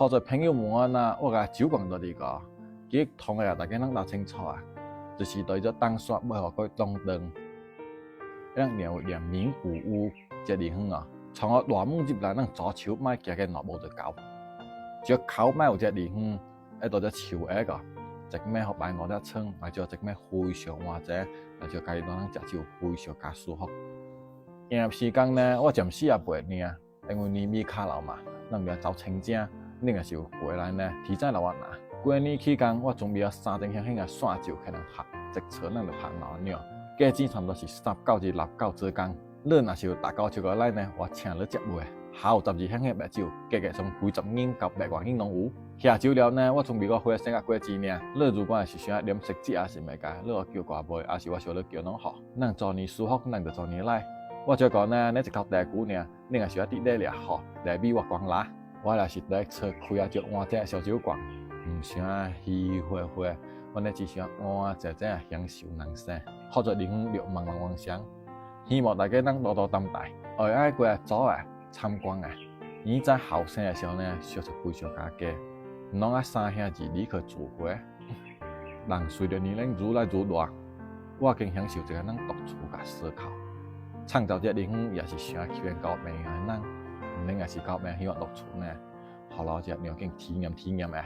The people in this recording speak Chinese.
好在朋友們啊，我甲酒講到呢個，佢同嘅大家能搞清楚啊，就是對咗當刷要學佢當燈，讓連名古屋這地方啊，從我大門入來，咱左手買行嘅路無就夠，只要口買有這地方，喺度只樹下個，一咩學擺我只倉，或者一咩非常或者，或者家己當咱食酒非常加舒服。營業時間呢，我暫時也袂呢，因為年尾卡樓嘛，咱要走清正。恁個是有回來呢，提早來我拿。過年期間，我準備了3點向個線酒可能拍，一車咱就拍老鳥。價錢差不多是39至69之間。你若是有大高手過來呢，我請你接位。下午12向個白酒，價格從幾十元到100元攏有。下酒了呢，我準備個花生個果子呢。你如果是想飲食節也是袂該，你話叫寡杯，還是我小你叫攏好。咱做年舒服，咱就做年來。我再講呢，你一口大鼓呢，恁個是要滴咧好，來比我講啦。我也是第一次開隻換隻小酒館，唔想稀花花，我呢只想換隻隻享受人生，或者靈慾茫茫妄想。希望大家能多多擔待，愛過來走啊參觀啊。以前後生嘅時候呢，小出非常加價，唔通啊三兄弟你去住過，人隨着年齡愈來愈大，我更享受一個人獨處甲思考，創造這地方也是想吸引到每個人。恁也是搞咩？希望獨處呢，好老隻，你要經體驗誒。